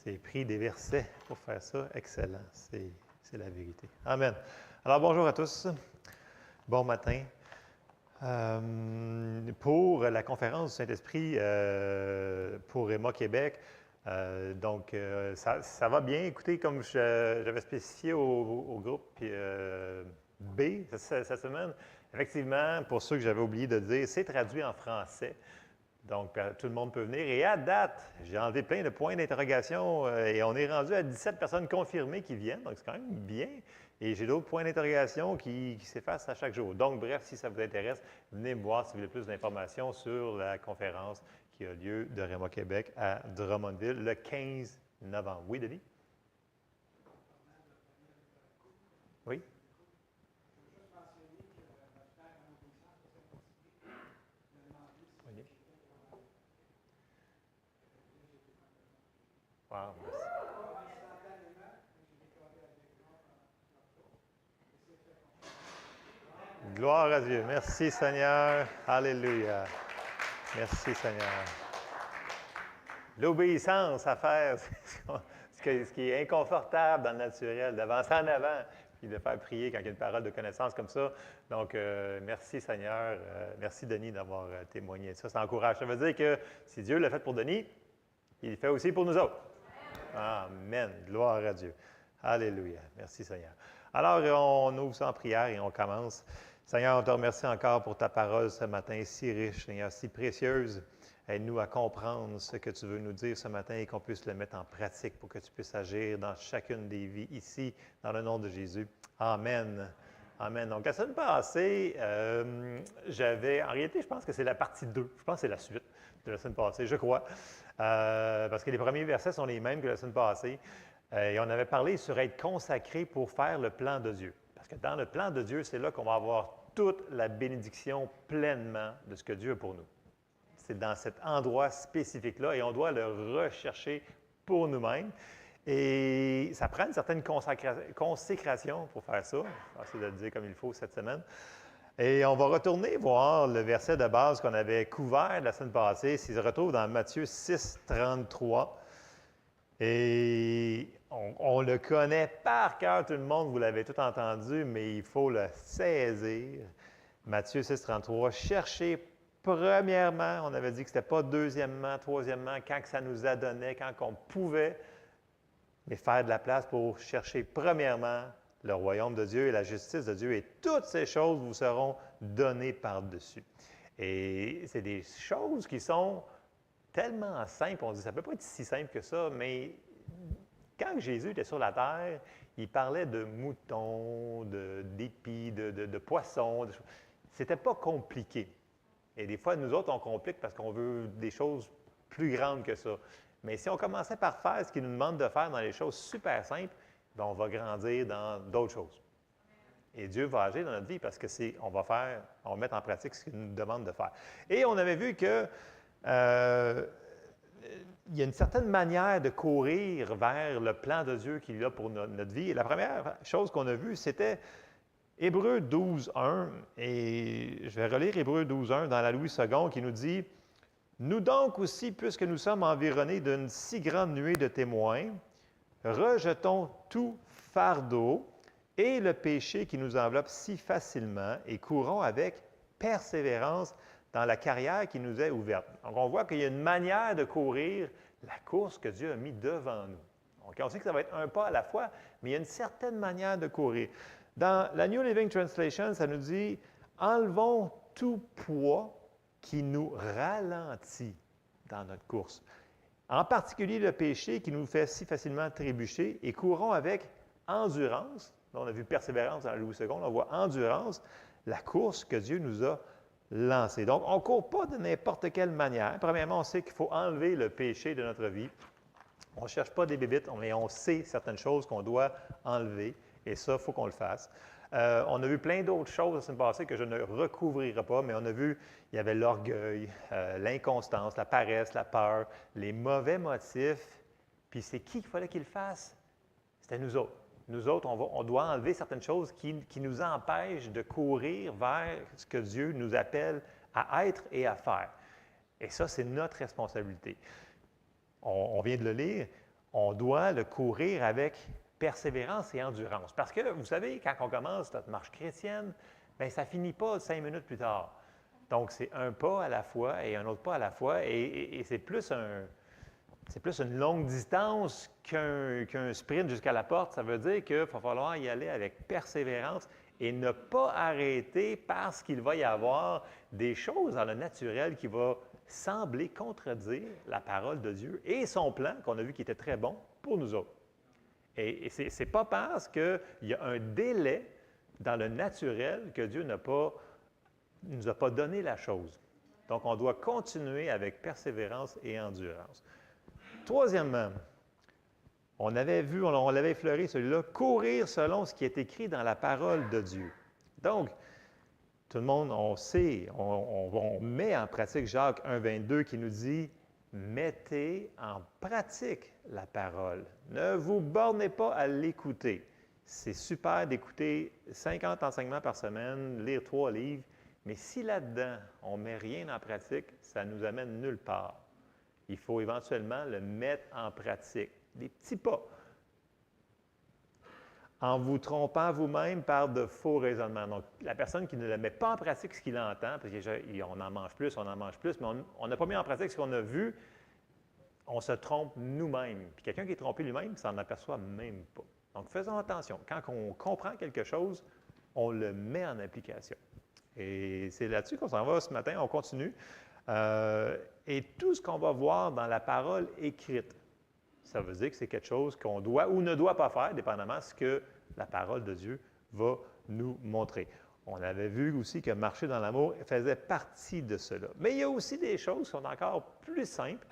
C'est pris des versets pour faire ça. Excellent. C'est la vérité. Amen. Alors, bonjour à tous. Bon matin. Pour la conférence du Saint-Esprit pour Réma Québec, ça va bien. Écoutez, comme j'avais spécifié au groupe B cette semaine, effectivement, pour ceux que j'avais oublié de dire, c'est traduit en français. Donc, tout le monde peut venir. Et à date, j'ai enlevé plein de points d'interrogation et on est rendu à 17 personnes confirmées qui viennent. Donc, c'est quand même bien. Et j'ai d'autres points d'interrogation qui s'effacent à chaque jour. Donc, bref, si ça vous intéresse, venez me voir si vous voulez plus d'informations sur la conférence qui a lieu de Réma Québec à Drummondville le 15 novembre. Oui, Denis? Oui? Wow, merci. Gloire à Dieu. Merci Seigneur. Alléluia. Merci Seigneur. L'obéissance à faire, ce qui est inconfortable dans le naturel, d'avancer en avant, puis de faire prier quand il y a une parole de connaissance comme ça. Donc, merci Seigneur. Merci Denis d'avoir témoigné de ça. Ça encourage. Ça veut dire que si Dieu l'a fait pour Denis, il le fait aussi pour nous autres. Amen. Gloire à Dieu. Alléluia. Merci Seigneur. Alors, on ouvre ça en prière et on commence. Seigneur, on te remercie encore pour ta parole ce matin, si riche, Seigneur, si précieuse. Aide-nous à comprendre ce que tu veux nous dire ce matin et qu'on puisse le mettre en pratique pour que tu puisses agir dans chacune des vies ici, dans le nom de Jésus. Amen. Amen. Donc, la semaine passée, en réalité, je pense que c'est la partie 2. Je pense que c'est la suite de la semaine passée, je crois. Parce que les premiers versets sont les mêmes que la semaine passée. Et on avait parlé sur être consacré pour faire le plan de Dieu. Parce que dans le plan de Dieu, c'est là qu'on va avoir toute la bénédiction pleinement de ce que Dieu a pour nous. C'est dans cet endroit spécifique-là et on doit le rechercher pour nous-mêmes. Et ça prend une certaine consécration pour faire ça. Je vais essayer de le dire comme il faut cette semaine. Et on va retourner voir le verset de base qu'on avait couvert la semaine passée. Il se retrouve dans Matthieu 6, 33. Et on le connaît par cœur, tout le monde, vous l'avez tout entendu, mais il faut le saisir. Matthieu 6, 33. Cherchez premièrement, on avait dit que ce n'était pas deuxièmement, troisièmement, quand que ça nous adonnait, quand on pouvait, mais faire de la place pour chercher premièrement le royaume de Dieu et la justice de Dieu, et toutes ces choses vous seront données par-dessus. Et c'est des choses qui sont tellement simples, on dit ça ne peut pas être si simple que ça, mais quand Jésus était sur la terre, il parlait de moutons, d'épis, de poissons. C'était pas compliqué. Et des fois, nous autres, on complique parce qu'on veut des choses plus grandes que ça. Mais si on commençait par faire ce qu'il nous demande de faire dans les choses super simples, bien, on va grandir dans d'autres choses. Et Dieu va agir dans notre vie parce que on va mettre en pratique ce qu'il nous demande de faire. Et on avait vu que il y a une certaine manière de courir vers le plan de Dieu qu'il a pour notre vie. Et la première chose qu'on a vue, c'était Hébreux 12, 1. Et je vais relire Hébreux 12, 1 dans la Louis II qui nous dit « Nous donc aussi, puisque nous sommes environnés d'une si grande nuée de témoins, rejetons tout fardeau et le péché qui nous enveloppe si facilement et courons avec persévérance dans la carrière qui nous est ouverte. » Donc, on voit qu'il y a une manière de courir la course que Dieu a mis devant nous. Donc, on sait que ça va être un pas à la fois, mais il y a une certaine manière de courir. Dans la New Living Translation, ça nous dit « Enlevons tout poids qui nous ralentit dans notre course, en particulier le péché qui nous fait si facilement trébucher, et courons avec endurance. » Là, on a vu persévérance dans la Louis II, on voit endurance, la course que Dieu nous a lancée. Donc, on ne court pas de n'importe quelle manière. Premièrement, on sait qu'il faut enlever le péché de notre vie. On ne cherche pas des bébites, mais on sait certaines choses qu'on doit enlever. Et ça, il faut qu'on le fasse. On a vu plein d'autres choses la semaine passée que je ne recouvrirai pas, mais on a vu, il y avait l'orgueil, l'inconstance, la paresse, la peur, les mauvais motifs. Puis c'est qui qu'il fallait qu'il le fasse? C'était nous autres. Nous autres, on doit enlever certaines choses qui nous empêchent de courir vers ce que Dieu nous appelle à être et à faire. Et ça, c'est notre responsabilité. On vient de le lire. on doit le courir avec persévérance et endurance. Parce que, vous savez, quand on commence notre marche chrétienne, bien, ça ne finit pas 5 minutes plus tard. Donc, c'est un pas à la fois et un autre pas à la fois, et c'est plus une longue distance qu'un sprint jusqu'à la porte. Ça veut dire qu'il va falloir y aller avec persévérance et ne pas arrêter parce qu'il va y avoir des choses dans le naturel qui vont sembler contredire la parole de Dieu et son plan qu'on a vu qui était très bon pour nous autres. Et ce n'est pas parce qu'il y a un délai dans le naturel que Dieu ne nous a pas donné la chose. Donc, on doit continuer avec persévérance et endurance. Troisièmement, on l'avait effleuré celui-là, courir selon ce qui est écrit dans la parole de Dieu. Donc, tout le monde, on sait, on met en pratique Jacques 1,22 qui nous dit « Mettez en pratique la parole. Ne vous bornez pas à l'écouter. » C'est super d'écouter 50 enseignements par semaine, lire 3 livres, mais si là-dedans, on ne met rien en pratique, ça nous amène nulle part. Il faut éventuellement le mettre en pratique. Des petits pas. En vous trompant vous-même par de faux raisonnements. Donc, la personne qui ne le met pas en pratique ce qu'il entend, parce qu'on en mange plus, mais on n'a pas mis en pratique ce qu'on a vu, on se trompe nous-mêmes. Puis quelqu'un qui est trompé lui-même, il s'en aperçoit même pas. Donc, faisons attention. Quand on comprend quelque chose, on le met en application. Et c'est là-dessus qu'on s'en va ce matin. On continue. Et tout ce qu'on va voir dans la parole écrite, ça veut dire que c'est quelque chose qu'on doit ou ne doit pas faire, dépendamment de ce que la parole de Dieu va nous montrer. On avait vu aussi que marcher dans l'amour faisait partie de cela. Mais il y a aussi des choses qui sont encore plus simples,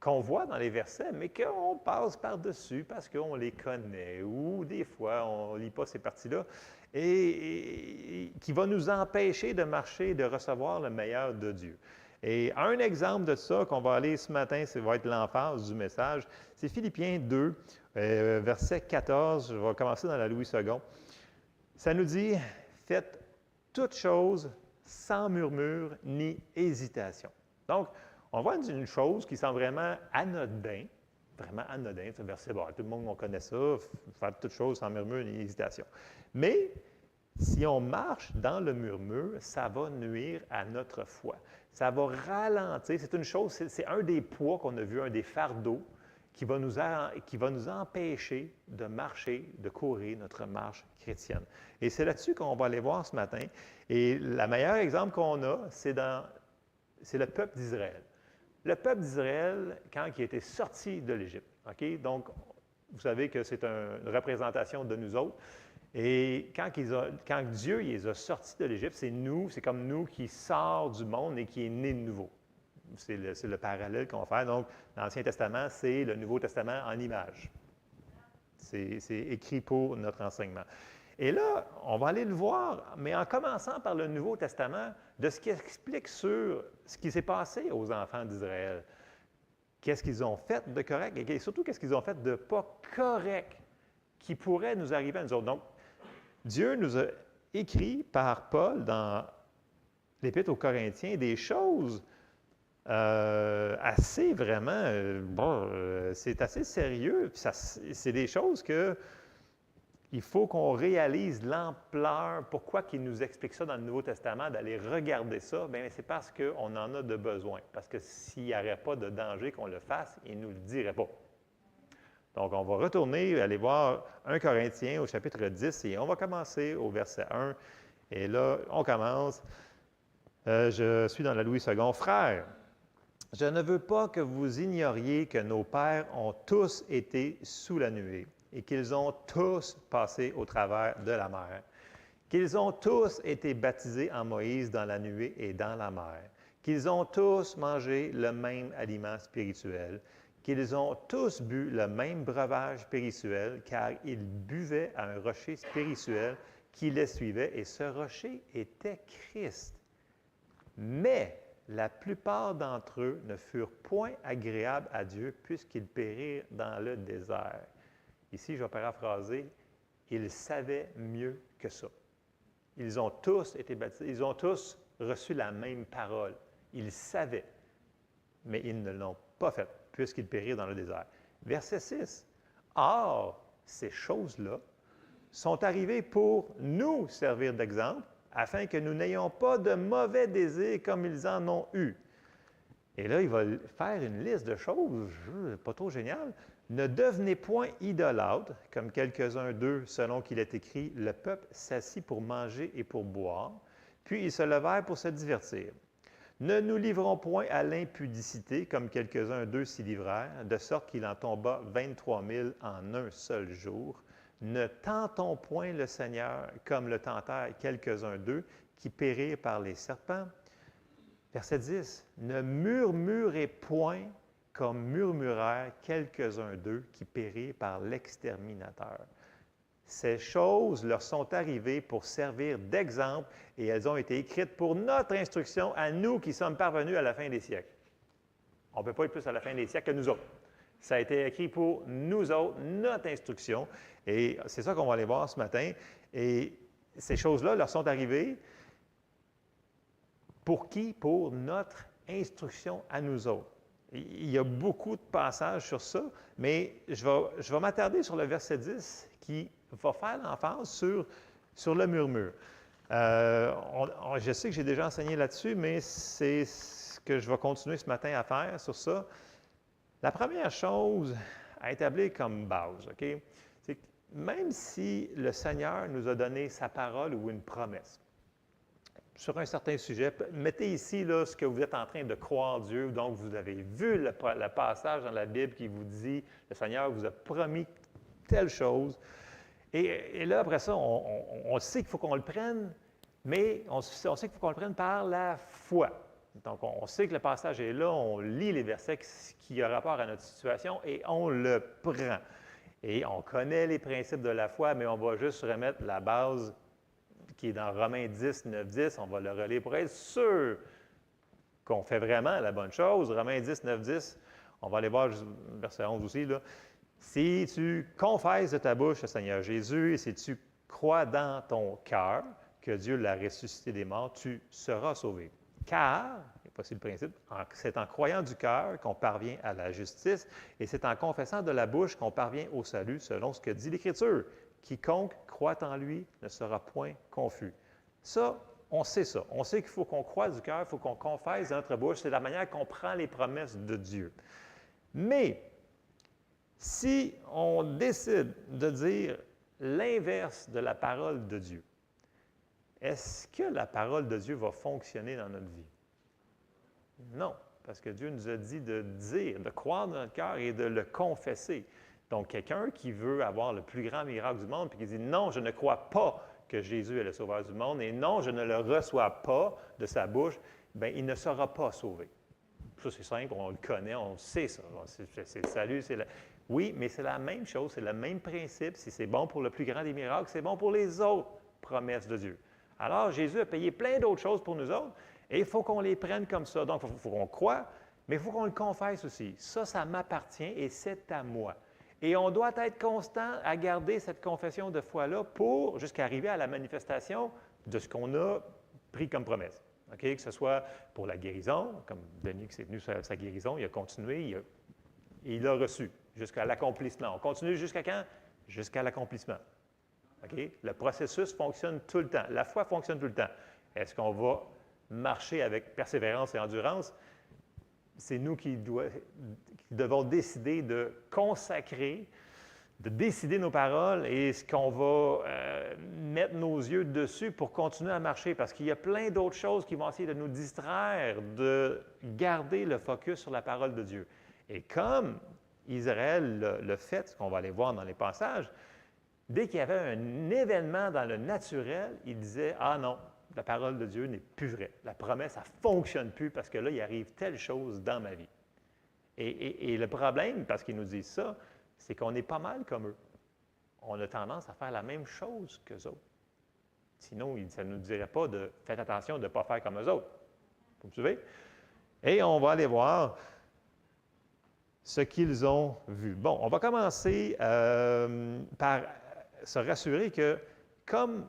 qu'on voit dans les versets, mais qu'on passe par-dessus parce qu'on les connaît ou des fois, on ne lit pas ces parties-là, et qui va nous empêcher de marcher et de recevoir le meilleur de Dieu. Et un exemple de ça qu'on va aller ce matin, ça va être l'emphase du message, c'est Philippiens 2, verset 14, je vais commencer dans la Louis II. Ça nous dit « Faites toutes choses sans murmure ni hésitation. » Donc, on voit une chose qui semble vraiment anodin, ce verset, bon, tout le monde on connaît ça, faire toutes choses sans murmure ni hésitation. Mais si on marche dans le murmure, ça va nuire à notre foi. Ça va ralentir, c'est une chose, c'est un des poids qu'on a vu, un des fardeaux qui va nous empêcher de marcher, de courir notre marche chrétienne. Et c'est là-dessus qu'on va aller voir ce matin. Et le meilleur exemple qu'on a, c'est le peuple d'Israël. Le peuple d'Israël, quand il a été sorti de l'Égypte, OK? Donc, vous savez que c'est une représentation de nous autres. Et quand Dieu les a sortis de l'Égypte, c'est comme nous qui sort du monde et qui est né de nouveau. C'est le parallèle qu'on va faire. Donc, l'Ancien Testament, c'est le Nouveau Testament en images. C'est écrit pour notre enseignement. Et là, on va aller le voir, mais en commençant par le Nouveau Testament, de ce qui explique sur ce qui s'est passé aux enfants d'Israël. Qu'est-ce qu'ils ont fait de correct et surtout qu'est-ce qu'ils ont fait de pas correct qui pourrait nous arriver à nous autres. Donc, Dieu nous a écrit par Paul dans l'Épître aux Corinthiens des choses assez vraiment, c'est assez sérieux. C'est des choses que il faut qu'on réalise l'ampleur, pourquoi il nous explique ça dans le Nouveau Testament, d'aller regarder ça. Bien, c'est parce qu'on en a de besoin. Parce que s'il n'y avait pas de danger qu'on le fasse, il ne nous le dirait pas. Donc, on va retourner, aller voir 1 Corinthiens au chapitre 10 et on va commencer au verset 1. Et là, on commence. Je suis dans la Louis II. Frères, je ne veux pas que vous ignoriez que nos pères ont tous été sous la nuée et qu'ils ont tous passé au travers de la mer, qu'ils ont tous été baptisés en Moïse dans la nuée et dans la mer, qu'ils ont tous mangé le même aliment spirituel, qu'ils ont tous bu le même breuvage spirituel, car ils buvaient à un rocher spirituel qui les suivait, et ce rocher était Christ. Mais la plupart d'entre eux ne furent point agréables à Dieu, puisqu'ils périrent dans le désert. Ici, je vais paraphraser, ils savaient mieux que ça. Ils ont tous été baptisés, ils ont tous reçu la même parole. Ils savaient, mais ils ne l'ont pas fait, puisqu'ils périrent dans le désert. Verset 6. Or, ces choses-là sont arrivées pour nous servir d'exemple, afin que nous n'ayons pas de mauvais désirs comme ils en ont eu. Et là, il va faire une liste de choses, pas trop génial. Ne devenez point idolâtres, comme quelques-uns d'eux, selon qu'il est écrit, le peuple s'assit pour manger et pour boire, puis ils se levèrent pour se divertir. Ne nous livrons point à l'impudicité, comme quelques-uns d'eux s'y livrèrent, de sorte qu'il en tomba 23 000 en un seul jour. Ne tentons point le Seigneur, comme le tentèrent quelques-uns d'eux, qui périrent par les serpents. Verset 10. Ne murmurez point, comme murmurèrent quelques-uns d'eux, qui périrent par l'exterminateur. Ces choses leur sont arrivées pour servir d'exemple et elles ont été écrites pour notre instruction à nous qui sommes parvenus à la fin des siècles. On ne peut pas être plus à la fin des siècles que nous autres. Ça a été écrit pour nous autres, notre instruction. Et c'est ça qu'on va aller voir ce matin. Et ces choses-là leur sont arrivées pour qui? Pour notre instruction à nous autres. Il y a beaucoup de passages sur ça, mais je vais m'attarder sur le verset 10 qui va faire l'emphase sur le murmure. Je sais que j'ai déjà enseigné là-dessus, mais c'est ce que je vais continuer ce matin à faire sur ça. La première chose à établir comme base, OK, c'est que même si le Seigneur nous a donné sa parole ou une promesse, sur un certain sujet, mettez ici là, ce que vous êtes en train de croire Dieu, donc vous avez vu le passage dans la Bible qui vous dit, le Seigneur vous a promis telle chose, et là, après ça, on sait qu'il faut qu'on le prenne, mais on sait qu'il faut qu'on le prenne par la foi. Donc, on sait que le passage est là, on lit les versets qui ont rapport à notre situation et on le prend. Et on connaît les principes de la foi, mais on va juste remettre la base qui est dans Romains 10, 9, 10. On va le relire pour être sûr qu'on fait vraiment la bonne chose. Romains 10, 9, 10. On va aller voir verset 11 aussi, là. Si tu confesses de ta bouche le Seigneur Jésus et si tu crois dans ton cœur que Dieu l'a ressuscité des morts, tu seras sauvé. Car, voici le principe, c'est en croyant du cœur qu'on parvient à la justice et c'est en confessant de la bouche qu'on parvient au salut selon ce que dit l'Écriture. Quiconque croit en lui ne sera point confus. Ça, on sait ça. On sait qu'il faut qu'on croie du cœur, il faut qu'on confesse de notre bouche. C'est la manière qu'on prend les promesses de Dieu. Mais, si on décide de dire l'inverse de la parole de Dieu, est-ce que la parole de Dieu va fonctionner dans notre vie? Non, parce que Dieu nous a dit de dire, de croire dans notre cœur et de le confesser. Donc, quelqu'un qui veut avoir le plus grand miracle du monde, puis qui dit « Non, je ne crois pas que Jésus est le sauveur du monde, et non, je ne le reçois pas de sa bouche », bien, il ne sera pas sauvé. Ça, c'est simple, on le connaît, on sait ça. C'est le salut, c'est la... Oui, mais c'est la même chose, c'est le même principe. Si c'est bon pour le plus grand des miracles, c'est bon pour les autres promesses de Dieu. Alors, Jésus a payé plein d'autres choses pour nous autres, et il faut qu'on les prenne comme ça. Donc, il faut qu'on croie, mais il faut qu'on le confesse aussi. Ça m'appartient et c'est à moi. Et on doit être constant à garder cette confession de foi-là pour jusqu'à arriver à la manifestation de ce qu'on a pris comme promesse. Okay? Que ce soit pour la guérison, comme Denis qui est venu sur sa guérison, il a continué, il l'a reçu jusqu'à l'accomplissement. On continue jusqu'à quand? Jusqu'à l'accomplissement. Okay? Le processus fonctionne tout le temps. La foi fonctionne tout le temps. Est-ce qu'on va marcher avec persévérance et endurance? C'est nous qui devons décider de consacrer, de décider nos paroles et ce qu'on va mettre nos yeux dessus pour continuer à marcher. Parce qu'il y a plein d'autres choses qui vont essayer de nous distraire, de garder le focus sur la parole de Dieu. Et comme Israël le fait, ce qu'on va aller voir dans les passages, dès qu'il y avait un événement dans le naturel, il disait « Ah non, la parole de Dieu n'est plus vraie. La promesse, ça ne fonctionne plus parce que là, il arrive telle chose dans ma vie. » Et le problème, parce qu'ils nous disent ça, c'est qu'on est pas mal comme eux. On a tendance à faire la même chose qu'eux autres. Sinon, ça ne nous dirait pas de « Faites attention de ne pas faire comme eux autres. » Vous me suivez? Et on va aller voir ce qu'ils ont vu. Bon, on va commencer par se rassurer que comme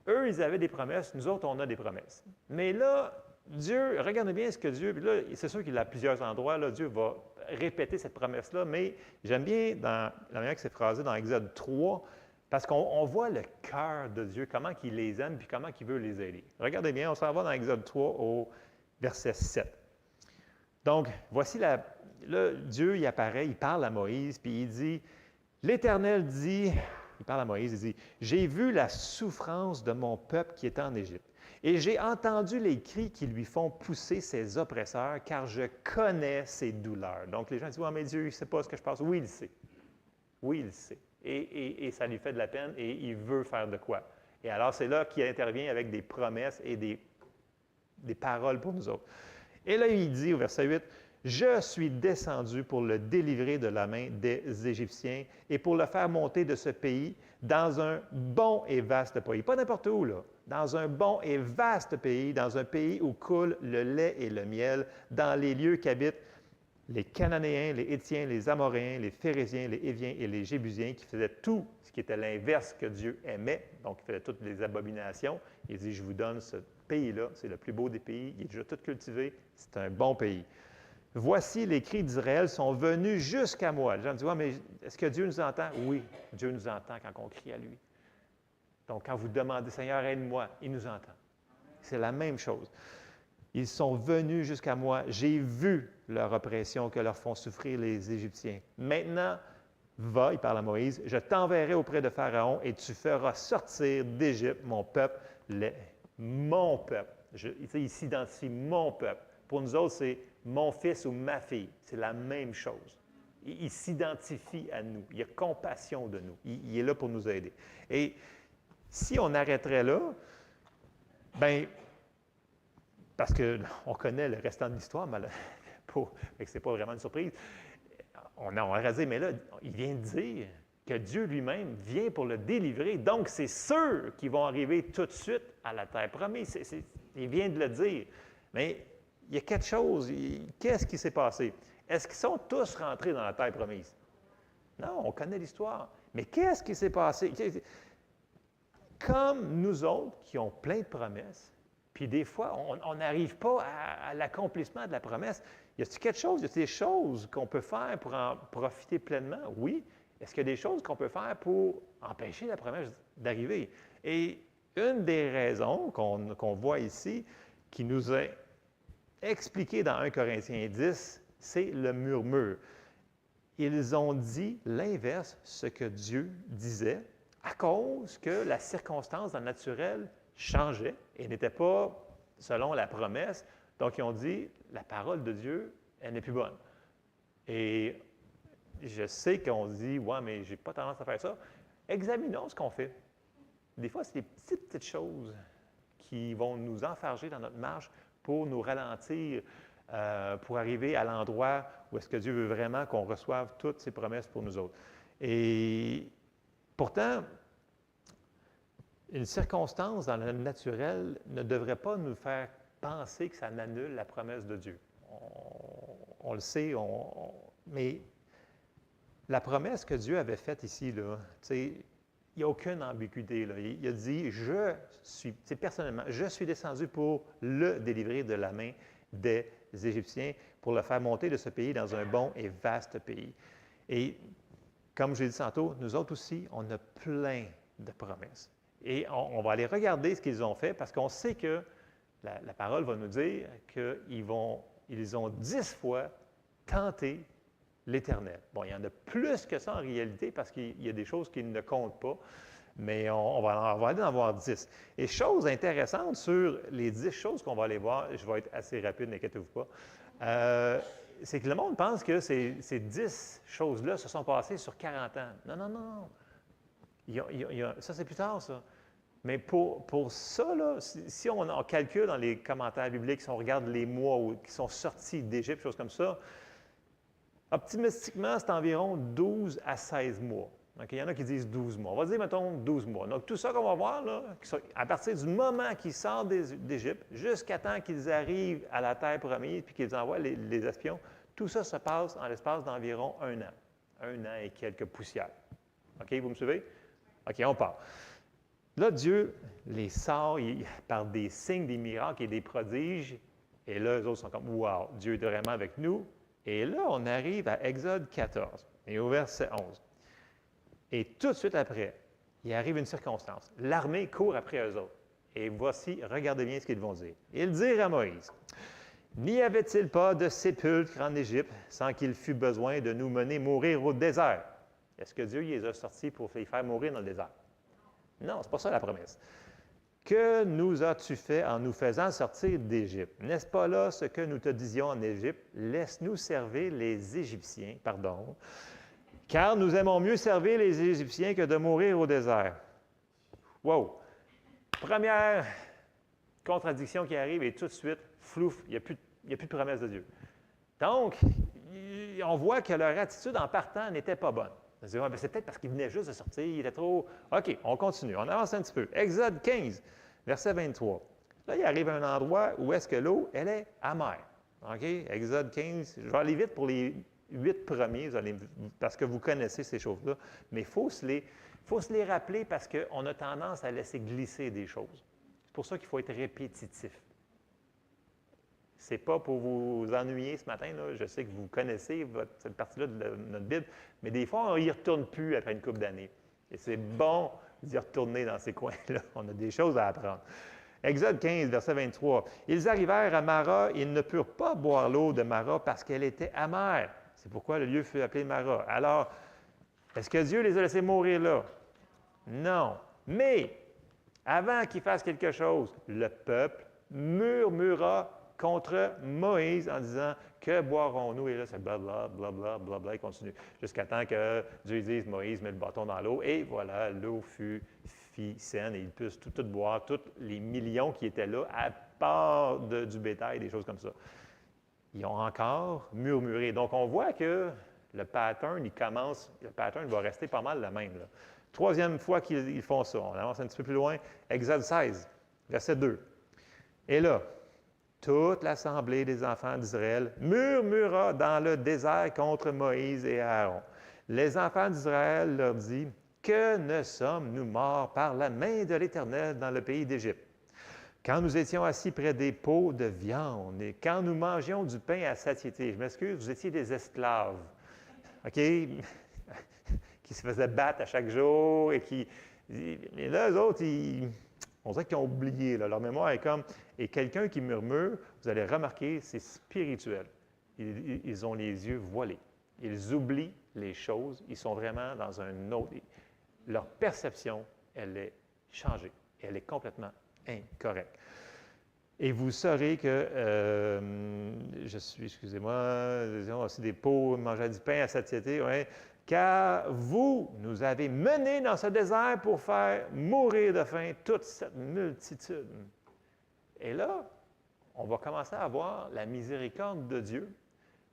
eux, ils avaient des promesses, nous autres, on a des promesses. Mais là, Dieu, regardez bien ce que Dieu, puis là, c'est sûr qu'il a plusieurs endroits, là, Dieu va répéter cette promesse-là, mais j'aime bien dans la manière que c'est phrasé dans Exode 3, parce qu'on voit le cœur de Dieu, comment il les aime, puis comment il veut les aider. Regardez bien, on s'en va dans Exode 3 au verset 7. Donc, voici là, Dieu, il apparaît, il parle à Moïse, puis il dit, l'Éternel dit, il parle à Moïse, il dit, j'ai vu la souffrance de mon peuple qui est en Égypte. Et j'ai entendu les cris qui lui font pousser ses oppresseurs, car je connais ses douleurs. Donc, les gens disent, « Ah, mais Dieu, il ne sait pas ce que je passe. » Oui, il le sait. Oui, il le sait. Et ça lui fait de la peine et il veut faire de quoi. Et alors, c'est là qu'il intervient avec des promesses et des paroles pour nous autres. Et là, il dit au verset 8, « Je suis descendu pour le délivrer de la main des Égyptiens et pour le faire monter de ce pays dans un bon et vaste pays. » Pas n'importe où, là. Dans un bon et vaste pays, dans un pays où coule le lait et le miel, dans les lieux qu'habitent les Cananéens, les Hétiens, les Amoréens, les Phérésiens, les Héviens et les Jébusiens, qui faisaient tout ce qui était l'inverse que Dieu aimait, donc ils faisaient toutes les abominations. Il dit, je vous donne ce pays-là, c'est le plus beau des pays, il est déjà tout cultivé, c'est un bon pays. Voici les cris d'Israël sont venus jusqu'à moi. Les gens disent, ouais, mais est-ce que Dieu nous entend? Oui, Dieu nous entend quand on crie à lui. Donc, quand vous demandez, Seigneur, aide-moi, il nous entend. C'est la même chose. Ils sont venus jusqu'à moi. J'ai vu leur oppression que leur font souffrir les Égyptiens. Maintenant, va, il parle à Moïse, je t'enverrai auprès de Pharaon et tu feras sortir d'Égypte mon peuple, mon peuple. Il s'identifie mon peuple. Pour nous autres, c'est mon fils ou ma fille. C'est la même chose. Il s'identifie à nous. Il a compassion de nous. Il est là pour nous aider. Et si on arrêterait là, bien, parce qu'on connaît le restant de l'histoire, mais ce n'est pas vraiment une surprise, on aurait dit, mais là, il vient de dire que Dieu lui-même vient pour le délivrer. Donc, c'est ceux qui vont arriver tout de suite à la terre promise. Il vient de le dire. Mais il y a quelque chose. Qu'est-ce qui s'est passé? Est-ce qu'ils sont tous rentrés dans la terre promise? Non, on connaît l'histoire. Mais qu'est-ce qui s'est passé? Comme nous autres, qui ont plein de promesses, puis des fois, on n'arrive pas à l'accomplissement de la promesse. Y a-t-il quelque chose, y a-t-il des choses qu'on peut faire pour en profiter pleinement? Oui. Est-ce qu'il y a des choses qu'on peut faire pour empêcher la promesse d'arriver? Et une des raisons qu'on voit ici, qui nous est expliquée dans 1 Corinthiens 10, c'est le murmure. Ils ont dit l'inverse, ce que Dieu disait, à cause que la circonstance dans le naturel changeait et n'était pas selon la promesse. Donc, ils ont dit, la parole de Dieu, elle n'est plus bonne. Et je sais qu'on dit, ouais, mais je n'ai pas tendance à faire ça. Examinons ce qu'on fait. Des fois, c'est des petites choses qui vont nous enfarger dans notre marche pour nous ralentir, pour arriver à l'endroit où est-ce que Dieu veut vraiment qu'on reçoive toutes ses promesses pour nous autres. Et pourtant, une circonstance dans le naturel ne devrait pas nous faire penser que ça annule la promesse de Dieu. On le sait, mais la promesse que Dieu avait faite ici, là, il n'y a aucune ambiguïté. Là. Il a dit, personnellement, je suis descendu pour le délivrer de la main des Égyptiens, pour le faire monter de ce pays dans un bon et vaste pays. Et comme je l'ai dit tantôt, nous autres aussi, on a plein de promesses. Et on va aller regarder ce qu'ils ont fait parce qu'on sait que la parole va nous dire qu'ils ont 10 fois tenté l'Éternel. Bon, il y en a plus que ça en réalité parce qu'il y a des choses qui ne comptent pas, mais on va aller en voir 10. Et chose intéressante sur les 10 choses qu'on va aller voir, je vais être assez rapide, n'inquiétez-vous pas, c'est que le monde pense que ces 10 choses-là se sont passées sur 40 ans. Non, non, non. Ça, c'est plus tard, ça. Mais pour ça, là, si on calcule dans les commentaires bibliques, si on regarde les mois qui sont sortis d'Égypte, choses comme ça, optimistiquement, c'est environ 12 à 16 mois. Donc, il y en a qui disent 12 mois. On va dire, mettons, 12 mois. Donc, tout ça qu'on va voir, là, à partir du moment qu'ils sortent d'Égypte jusqu'à temps qu'ils arrivent à la terre promise puis qu'ils envoient les espions, tout ça se passe en l'espace d'environ 1 an. 1 an et quelques poussières. OK, vous me suivez? OK, on part. Là, Dieu les sort par des signes, des miracles et des prodiges. Et là, eux autres sont comme, wow, Dieu est vraiment avec nous. Et là, on arrive à Exode 14 et au verset 11. Et tout de suite après, il arrive une circonstance. L'armée court après eux autres. Et voici, regardez bien ce qu'ils vont dire. Ils dirent à Moïse, « N'y avait-il pas de sépulcre en Égypte sans qu'il fût besoin de nous mener mourir au désert? » Est-ce que Dieu les a sortis pour les faire mourir dans le désert? Non, ce n'est pas ça la promesse. « Que nous as-tu fait en nous faisant sortir d'Égypte? N'est-ce pas là ce que nous te disions en Égypte? Laisse-nous servir les Égyptiens, pardon, car nous aimons mieux servir les Égyptiens que de mourir au désert. » Wow! Première contradiction qui arrive et tout de suite, flouf, il n'y a plus de promesse de Dieu. Donc, on voit que leur attitude en partant n'était pas bonne. C'est peut-être parce qu'ils venaient juste de sortir, il était trop... OK, on continue, on avance un petit peu. Exode 15, verset 23. Là, il arrive à un endroit où est-ce que l'eau, elle est amère. OK? Exode 15, je vais aller vite pour les 8 premiers, parce que vous connaissez ces choses-là, mais il faut se les rappeler parce qu'on a tendance à laisser glisser des choses. C'est pour ça qu'il faut être répétitif. Ce n'est pas pour vous ennuyer ce matin, là. Je sais que vous connaissez cette partie-là de notre Bible, mais des fois, on n'y retourne plus après une couple d'années. Et c'est bon d'y retourner dans ces coins-là. On a des choses à apprendre. Exode 15, verset 23. « Ils arrivèrent à Mara, ils ne purent pas boire l'eau de Mara parce qu'elle était amère. C'est pourquoi le lieu fut appelé Mara. Alors, est-ce que Dieu les a laissés mourir là? Non. Mais, avant qu'ils fassent quelque chose, le peuple murmura contre Moïse en disant « Que boirons-nous? » Et là, c'est blablabla, blablabla, blablabla, il continue. Jusqu'à temps que Dieu dise « Moïse, met le bâton dans l'eau. » Et voilà, l'eau fit saine et ils puissent tout boire, tous les millions qui étaient là, à part du bétail, des choses comme ça. Ils ont encore murmuré. Donc, on voit que le pattern va rester pas mal le même. Là. Troisième fois qu'ils font ça. On avance un petit peu plus loin. Exode 16, verset 2. Et là, toute l'assemblée des enfants d'Israël murmura dans le désert contre Moïse et Aaron. Les enfants d'Israël leur dirent, « Que ne sommes-nous morts par la main de l'Éternel dans le pays d'Égypte? Quand nous étions assis près des pots de viande et quand nous mangions du pain à satiété. » Je m'excuse, vous étiez des esclaves, OK? Qui se faisaient battre à chaque jour et qui... Et là, eux autres, on dirait qu'ils ont oublié. Là, leur mémoire est comme... Et quelqu'un qui murmure, vous allez remarquer, c'est spirituel. Ils ont les yeux voilés. Ils oublient les choses. Ils sont vraiment dans un autre... Leur perception, elle est changée. Elle est complètement incorrecte. Et vous saurez que excusez-moi, aussi des pots, manger du pain à satiété, ouais, car vous nous avez menés dans ce désert pour faire mourir de faim toute cette multitude. Et là, on va commencer à voir la miséricorde de Dieu.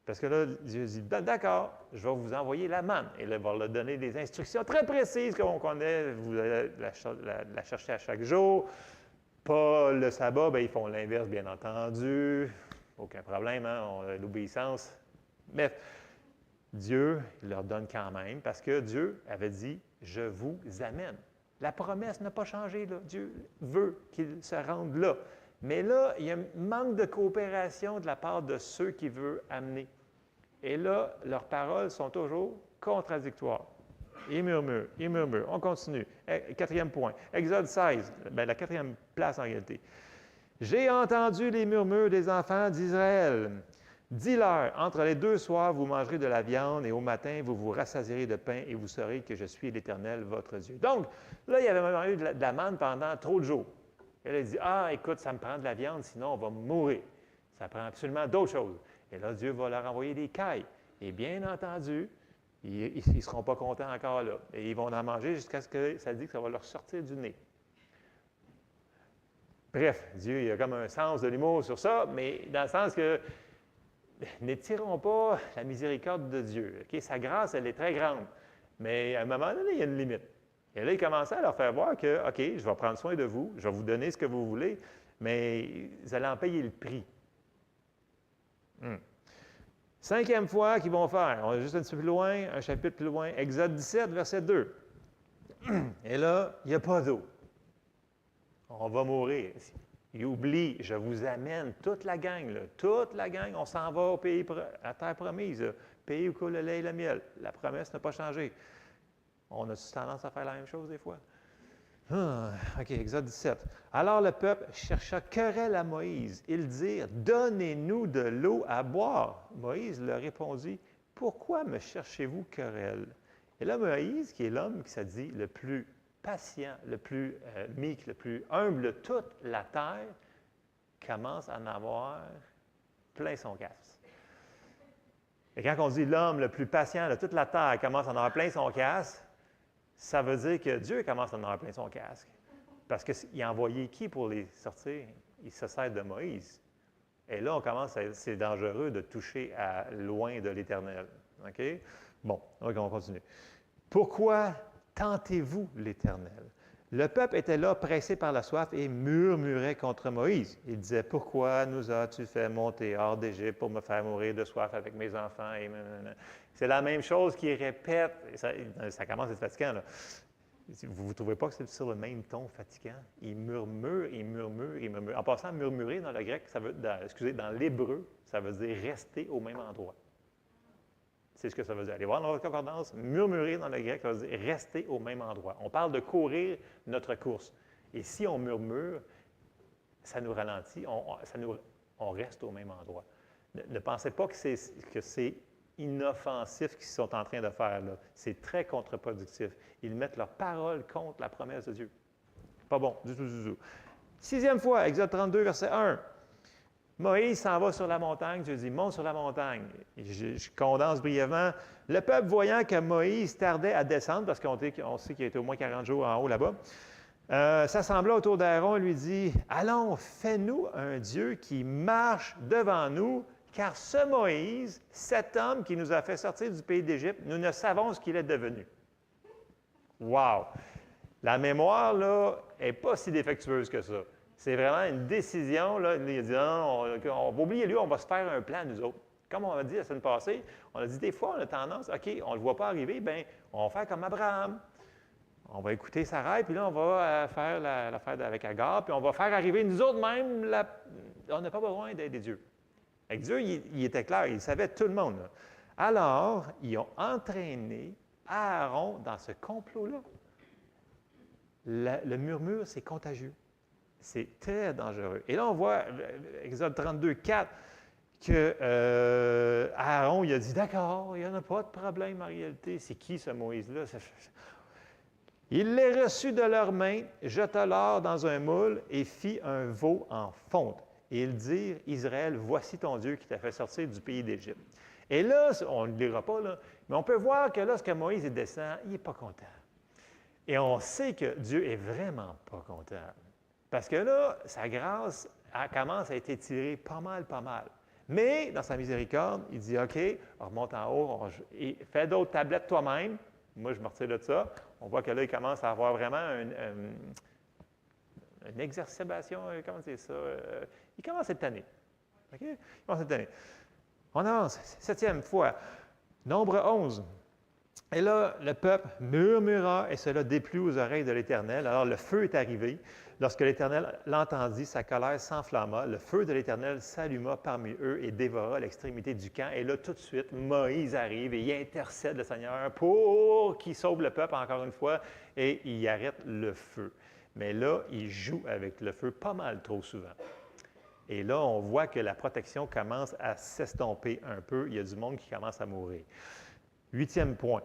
Parce que là, Dieu dit, d'accord, je vais vous envoyer la manne. Et là, il va leur donner des instructions très précises qu'on connaît. Vous allez la chercher à chaque jour. Pas le sabbat, bien, ils font l'inverse, bien entendu. Aucun problème, hein? L'obéissance. Mais Dieu il leur donne quand même, parce que Dieu avait dit, je vous amène. La promesse n'a pas changé, là. Dieu veut qu'ils se rendent là. Mais là, il y a un manque de coopération de la part de ceux qui veulent amener. Et là, leurs paroles sont toujours contradictoires. Ils murmurent, ils murmurent. On continue. Quatrième point. Exode 16, bien, la quatrième place en réalité. « J'ai entendu les murmures des enfants d'Israël. Dis-leur, entre les 2 soirs, vous mangerez de la viande, et au matin, vous vous rassasierez de pain, et vous saurez que je suis l'Éternel, votre Dieu. » Donc, là, il y avait vraiment eu de la manne pendant trop de jours. Elle a dit, « Ah, écoute, ça me prend de la viande, sinon on va mourir. Ça prend absolument d'autres choses. » Et là, Dieu va leur envoyer des cailles. Et bien entendu, ils ne seront pas contents encore là. Et ils vont en manger jusqu'à ce que ça dit que ça va leur sortir du nez. Bref, Dieu il a comme un sens de l'humour sur ça, mais dans le sens que n'étirons pas la miséricorde de Dieu. Okay? Sa grâce, elle est très grande. Mais à un moment donné, il y a une limite. Et là, il commençait à leur faire voir que, OK, je vais prendre soin de vous, je vais vous donner ce que vous voulez, mais vous allez en payer le prix. Cinquième fois qu'ils vont faire, on est juste un petit peu plus loin, un chapitre plus loin, Exode 17, verset 2. Et là, il n'y a pas d'eau. On va mourir ici. Il oublie, je vous amène, toute la gang, on s'en va au pays, à terre promise, là, pays où coule le lait et le miel. La promesse n'a pas changé. On a tendance à faire la même chose des fois? OK, Exode 17. Alors le peuple chercha querelle à Moïse. Ils dirent, donnez-nous de l'eau à boire. Moïse leur répondit, pourquoi me cherchez-vous querelle? Et là, Moïse, qui est l'homme qui se dit le plus patient, le plus meek, le plus humble de toute la terre, commence à en avoir plein son casque. Et quand on dit l'homme le plus patient de toute la terre commence à en avoir plein son casque, ça veut dire que Dieu commence à en avoir plein son casque. Parce qu'il a envoyé qui pour les sortir? Il se sert de Moïse. Et là, on commence à c'est dangereux de toucher à loin de l'Éternel. OK? Bon, on va continuer. Pourquoi tentez-vous l'Éternel? Le peuple était là, pressé par la soif, et murmurait contre Moïse. Il disait, pourquoi nous as-tu fait monter hors d'Égypte pour me faire mourir de soif avec mes enfants? C'est la même chose qu'il répète. Ça commence à être fatigant, là. Vous ne trouvez pas que c'est sur le même ton fatigant? Il murmure, il murmure, il murmure. En passant, murmurer dans le grec, dans l'hébreu, ça veut dire rester au même endroit. C'est ce que ça veut dire. Allez voir dans votre concordance, murmurer dans le grec, ça veut dire rester au même endroit. On parle de courir notre course. Et si on murmure, ça nous ralentit, on reste au même endroit. Ne pensez pas que c'est inoffensif ce qu'ils sont en train de faire là. C'est très contre-productif. Ils mettent leur parole contre la promesse de Dieu. Pas bon, du tout, du tout. 6e fois, Exode 32, verset 1. Moïse s'en va sur la montagne. Dieu dit, monte sur la montagne. Je condense brièvement. Le peuple, voyant que Moïse tardait à descendre, parce qu'on sait qu'il a été au moins 40 jours en haut là-bas, s'assembla autour d'Aaron et lui dit, allons, fais-nous un Dieu qui marche devant nous, car ce Moïse, cet homme qui nous a fait sortir du pays d'Égypte, nous ne savons ce qu'il est devenu. Wow! La mémoire, là, n'est pas si défectueuse que ça. C'est vraiment une décision. Là. Il a dit, non, on va oublier lui, on va se faire un plan, nous autres. Comme on a dit la semaine passée, on a dit des fois, on a tendance, OK, on ne le voit pas arriver, bien, on va faire comme Abraham. On va écouter Sarai, puis là, on va faire l'affaire avec Agar, puis on va faire arriver nous autres même, on n'a pas besoin d'aider Dieu. Avec Dieu, il était clair, il savait tout le monde. Là. Alors, ils ont entraîné Aaron dans ce complot-là. Le murmure, c'est contagieux. C'est très dangereux. Et là, on voit, Exode 32, 4, que Aaron, il a dit, d'accord, il n'y en a pas de problème en réalité. C'est qui ce Moïse-là? Il les reçut de leurs mains, jeta l'or dans un moule et fit un veau en fonte. Et ils dirent, Israël, voici ton Dieu qui t'a fait sortir du pays d'Égypte. Et là, on ne le lira pas, là, mais on peut voir que lorsque Moïse descend, il n'est pas content. Et on sait que Dieu est vraiment pas content. Parce que là, sa grâce elle commence à être étirée pas mal. Mais, dans sa miséricorde, il dit, OK, on remonte en haut, fais d'autres tablettes toi-même. Moi, je me retire de ça. On voit que là, il commence à avoir vraiment une exacerbation, comment dire ça? Il commence à être tanné. OK? Il commence à être tanné. On avance, 7e fois. Nombre 11. Et là, le peuple murmura, et cela déplut aux oreilles de l'Éternel. Alors, le feu est arrivé. Lorsque l'Éternel l'entendit, sa colère s'enflamma. Le feu de l'Éternel s'alluma parmi eux et dévora l'extrémité du camp. Et là, tout de suite, Moïse arrive et il intercède le Seigneur pour qu'il sauve le peuple, encore une fois, et il arrête le feu. Mais là, il joue avec le feu pas mal trop souvent. Et là, on voit que la protection commence à s'estomper un peu. Il y a du monde qui commence à mourir. 8e point.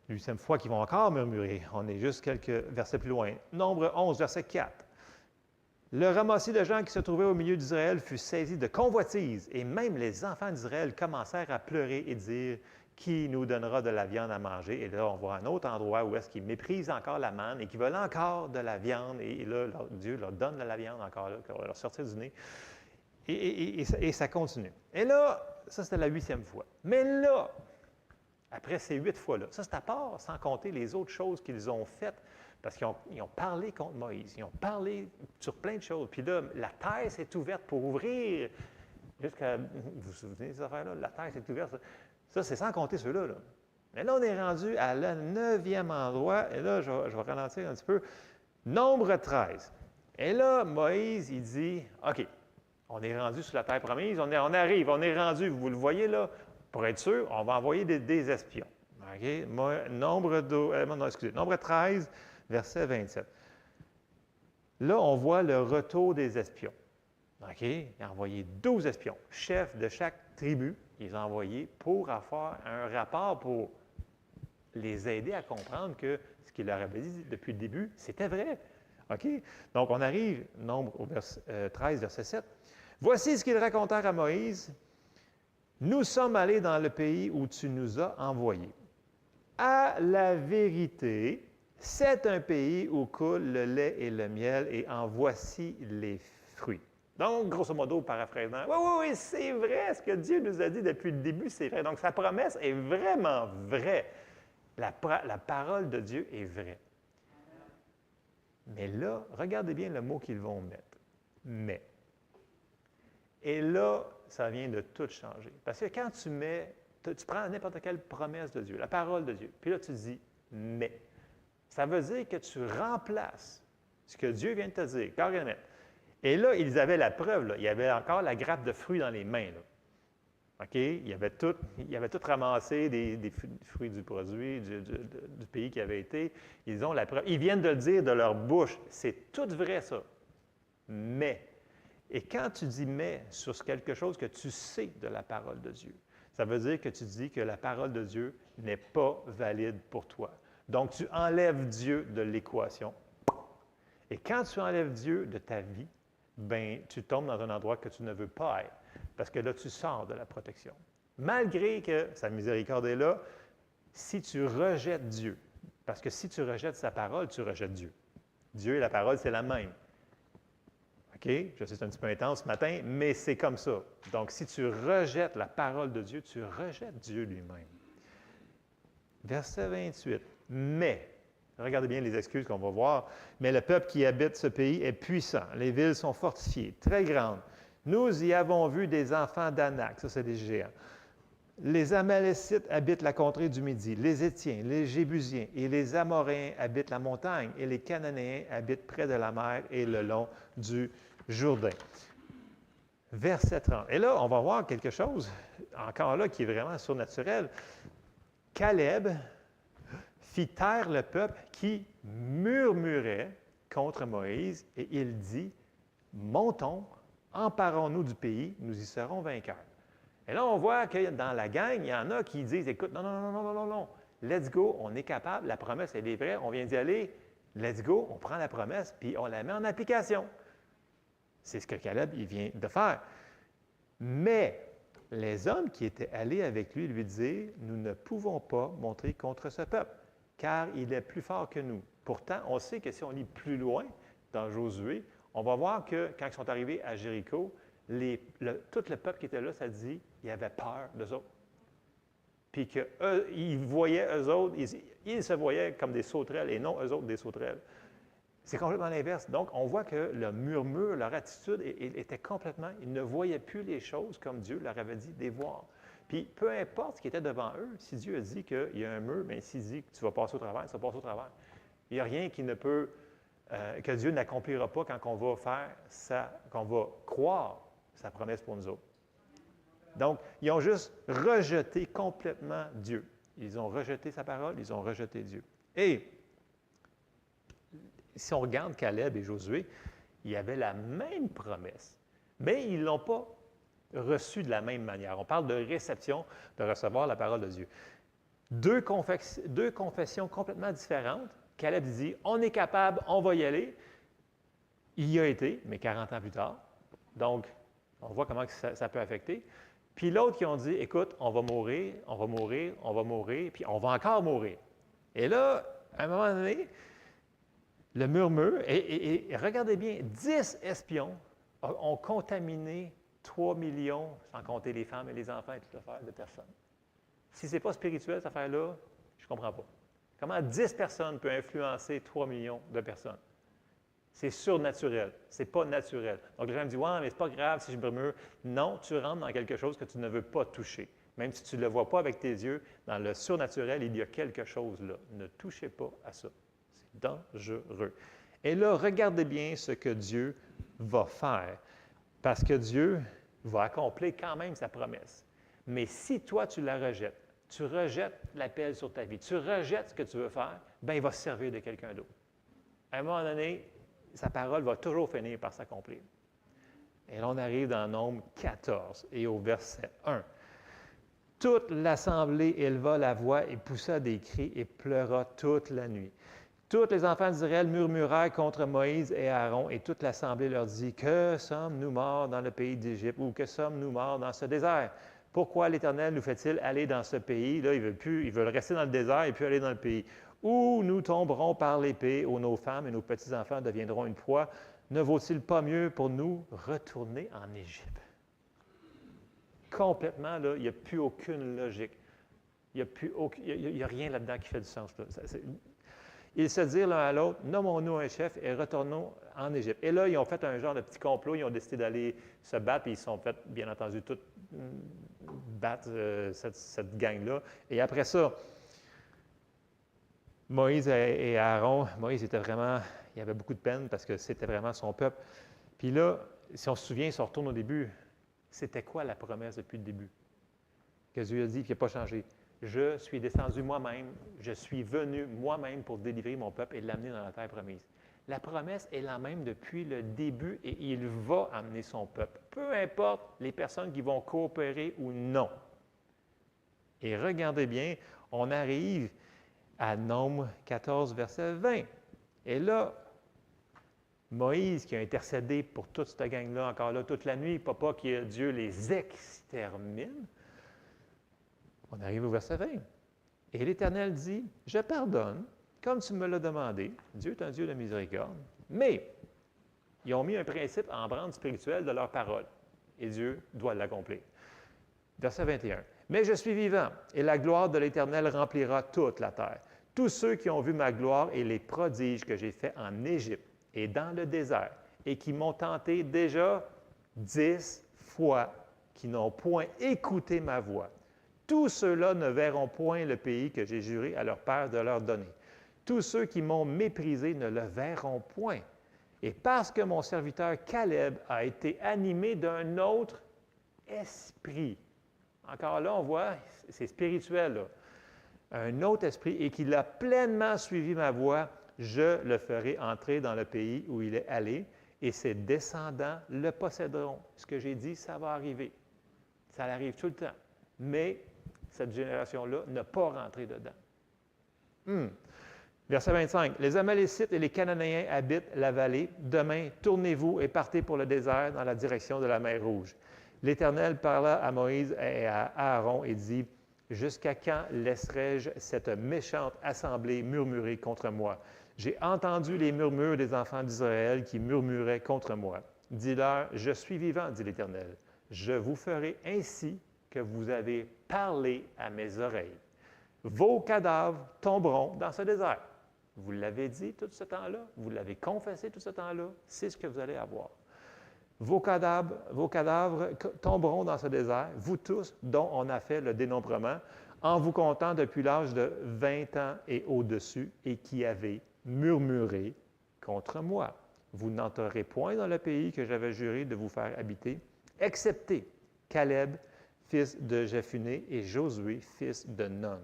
8e fois qu'ils vont encore murmurer. On est juste quelques versets plus loin. Nombre 11, verset 4. Le ramassis de gens qui se trouvaient au milieu d'Israël fut saisi de convoitise, et même les enfants d'Israël commencèrent à pleurer et dire « Qui nous donnera de la viande à manger? » Et là, on voit un autre endroit où est-ce qu'ils méprisent encore la manne et qu'ils veulent encore de la viande. Et là, Dieu leur donne de la viande encore, là, qui va leur sortir du nez. Et ça continue. Et là, ça, c'était la 8e fois. Mais là, après ces 8 fois-là, ça, c'est à part, sans compter les autres choses qu'ils ont faites, parce qu'ils ont parlé contre Moïse, ils ont parlé sur plein de choses. Puis là, la terre s'est ouverte pour ouvrir, jusqu'à, vous vous souvenez de ces affaires-là? La terre s'est ouverte. Ça, c'est sans compter ceux-là. Là. Mais là, on est rendu à le 9e endroit, et là, je vais ralentir un petit peu. Nombre 13. Et là, Moïse, il dit, OK, on est rendu sur la terre promise, on arrive, on est rendu, vous le voyez là, pour être sûr, on va envoyer des espions. OK? Nombre 13, verset 27. Là, on voit le retour des espions. OK? Il a envoyé 12 espions, chefs de chaque tribu, ils ont envoyé pour avoir un rapport pour les aider à comprendre que ce qu'il leur avait dit depuis le début, c'était vrai. OK? Donc, on arrive, Nombre au 13, verset 7. Voici ce qu'ils racontèrent à Moïse. Nous sommes allés dans le pays où tu nous as envoyés. À la vérité, c'est un pays où coule le lait et le miel, et en voici les fruits. Donc, grosso modo, paraphrasant, oui, oui, oui, c'est vrai, ce que Dieu nous a dit depuis le début, c'est vrai. Donc, sa promesse est vraiment vraie. La parole de Dieu est vraie. Mais là, regardez bien le mot qu'ils vont mettre. Mais. Et là, ça vient de tout changer. Parce que quand tu prends n'importe quelle promesse de Dieu, la parole de Dieu, puis là, tu dis mais. Ça veut dire que tu remplaces ce que Dieu vient de te dire, carrément. Et là, ils avaient la preuve, là. Il y avait encore la grappe de fruits dans les mains. Là. OK? Ils avaient tout ramassé des fruits du produit, du pays qui avait été. Ils ont la preuve. Ils viennent de le dire de leur bouche. C'est tout vrai, ça. Mais. Et quand tu dis mais sur quelque chose que tu sais de la parole de Dieu, ça veut dire que tu dis que la parole de Dieu n'est pas valide pour toi. Donc, tu enlèves Dieu de l'équation. Et quand tu enlèves Dieu de ta vie, bien, tu tombes dans un endroit que tu ne veux pas être. Parce que là, tu sors de la protection. Malgré que sa miséricorde est là, si tu rejettes Dieu, parce que si tu rejettes sa parole, tu rejettes Dieu. Dieu et la parole, c'est la même. OK? Je sais, c'est un petit peu intense ce matin, mais c'est comme ça. Donc, si tu rejettes la parole de Dieu, tu rejettes Dieu lui-même. Verset 28. Mais, regardez bien les excuses qu'on va voir, mais le peuple qui habite ce pays est puissant. Les villes sont fortifiées, très grandes. Nous y avons vu des enfants d'Anak, ça c'est des géants. Les Amalécites habitent la contrée du Midi, les Étiens, les Jébusiens et les Amoréens habitent la montagne, et les Cananéens habitent près de la mer et le long du Jourdain. Verset 30. Et là, on va voir quelque chose, encore là, qui est vraiment surnaturel. Caleb fit taire le peuple qui murmurait contre Moïse, et il dit, « Montons, emparons-nous du pays, nous y serons vainqueurs. » Et là, on voit que dans la gang, il y en a qui disent, « Écoute, non, let's go, on est capable, la promesse, elle est vraie, on vient d'y aller, let's go, on prend la promesse, puis on la met en application. » C'est ce que Caleb, il vient de faire. Mais les hommes qui étaient allés avec lui disaient, « Nous ne pouvons pas monter contre ce peuple, car il est plus fort que nous. » Pourtant, on sait que si on lit plus loin dans Josué, on va voir que quand ils sont arrivés à Jéricho, tout le peuple qui était là, ça dit, il avait peur d'eux autres. Puis qu'ils voyaient eux autres, ils se voyaient comme des sauterelles et non eux autres des sauterelles. C'est complètement l'inverse. Donc, on voit que le murmure, leur attitude était complètement, ils ne voyaient plus les choses comme Dieu leur avait dit de les voir. Puis, peu importe ce qui était devant eux, si Dieu a dit qu'il y a un mur, bien, s'il dit que tu vas passer au travers, tu vas passer au travers. Il n'y a rien qui ne peut, que Dieu n'accomplira pas quand on va qu'on va croire sa promesse pour nous autres. Donc, ils ont juste rejeté complètement Dieu. Ils ont rejeté sa parole, ils ont rejeté Dieu. Et si on regarde Caleb et Josué, ils avaient la même promesse, mais ils ne l'ont pas reçue de la même manière. On parle de réception, de recevoir la parole de Dieu. Deux confessions complètement différentes. Caleb dit, on est capable, on va y aller. Il y a été, mais 40 ans plus tard. Donc, on voit comment ça peut affecter. Puis l'autre qui ont dit, écoute, on va mourir, puis on va encore mourir. Et là, à un moment donné, le murmure, et regardez bien, 10 espions ont contaminé 3 millions, sans compter les femmes et les enfants et toute l'affaire de personnes. Si ce n'est pas spirituel, cette affaire-là, je ne comprends pas. Comment 10 personnes peuvent influencer 3 millions de personnes? C'est surnaturel, ce n'est pas naturel. Donc, les gens me disent, « Ouais, mais ce n'est pas grave si je murmure. » Non, tu rentres dans quelque chose que tu ne veux pas toucher. Même si tu ne le vois pas avec tes yeux, dans le surnaturel, il y a quelque chose là. Ne touchez pas à ça. C'est dangereux. Et là, regardez bien ce que Dieu va faire, parce que Dieu va accomplir quand même sa promesse. Mais si toi, tu la rejettes, tu rejettes l'appel sur ta vie, tu rejettes ce que tu veux faire, bien, il va se servir de quelqu'un d'autre. À un moment donné, sa parole va toujours finir par s'accomplir. Et là, on arrive dans Nombre 14 et au verset 1. Toute l'assemblée éleva la voix et poussa des cris et pleura toute la nuit. Tous les enfants d'Israël murmurèrent contre Moïse et Aaron, et toute l'assemblée leur dit, « Que sommes-nous morts dans le pays d'Égypte, ou que sommes-nous morts dans ce désert? Pourquoi l'Éternel nous fait-il aller dans ce pays? » Là, ils veulent rester dans le désert et puis aller dans le pays. « Où nous tomberons par l'épée, où nos femmes et nos petits-enfants deviendront une proie. Ne vaut-il pas mieux pour nous retourner en Égypte? » Complètement, là, il n'y a plus aucune logique. Il n'y a rien là-dedans qui fait du sens. Là. Ils se dirent l'un à l'autre, « Nommons-nous un chef et retournons en Égypte. » Et là, ils ont fait un genre de petit complot. Ils ont décidé d'aller se battre. Et ils se sont fait, bien entendu, tout battre cette gang-là. Et après ça, Moïse et Aaron, Moïse était vraiment, il avait beaucoup de peine parce que c'était vraiment son peuple. Puis là, si on se souvient, si on retourne au début, c'était quoi la promesse depuis le début? Que Dieu a dit, qui n'a pas changé. Je suis descendu moi-même, je suis venu moi-même pour délivrer mon peuple et l'amener dans la terre promise. La promesse est la même depuis le début et il va amener son peuple, peu importe les personnes qui vont coopérer ou non. Et regardez bien, on arrive à Nombre 14, verset 20. Et là, Moïse qui a intercédé pour toute cette gang-là, encore là, toute la nuit, pas que Dieu les extermine. On arrive au verset 20. Et l'Éternel dit, « Je pardonne, comme tu me l'as demandé. » Dieu est un Dieu de miséricorde. Mais ils ont mis un principe en branle spirituelle de leur parole. Et Dieu doit l'accomplir. Verset 21. « Mais je suis vivant, et la gloire de l'Éternel remplira toute la terre. Tous ceux qui ont vu ma gloire et les prodiges que j'ai faits en Égypte et dans le désert, et qui m'ont tenté déjà 10 fois, qui n'ont point écouté ma voix. Tous ceux-là ne verront point le pays que j'ai juré à leur père de leur donner. Tous ceux qui m'ont méprisé ne le verront point. Et parce que mon serviteur Caleb a été animé d'un autre esprit. » Encore là, on voit, c'est spirituel, là. Un autre esprit, et qu'il a pleinement suivi ma voix, je le ferai entrer dans le pays où il est allé, et ses descendants le posséderont. Ce que j'ai dit, ça va arriver. Ça arrive tout le temps. Mais cette génération-là n'a pas rentré dedans. Verset 25. « Les Amalécites et les Cananéens habitent la vallée. Demain, tournez-vous et partez pour le désert dans la direction de la mer Rouge. » L'Éternel parla à Moïse et à Aaron et dit, « Jusqu'à quand laisserai-je cette méchante assemblée murmurer contre moi? J'ai entendu les murmures des enfants d'Israël qui murmuraient contre moi. Dis-leur, je suis vivant, dit l'Éternel. Je vous ferai ainsi que vous avez parlé à mes oreilles. Vos cadavres tomberont dans ce désert. » Vous l'avez dit tout ce temps-là, vous l'avez confessé tout ce temps-là, c'est ce que vous allez avoir. Vos cadavres tomberont dans ce désert, vous tous dont on a fait le dénombrement, en vous comptant depuis l'âge de 20 ans et au-dessus, et qui avez murmuré contre moi. Vous n'entrerez point dans le pays que j'avais juré de vous faire habiter, excepté Caleb, fils de Jephuné, et Josué, fils de Nun.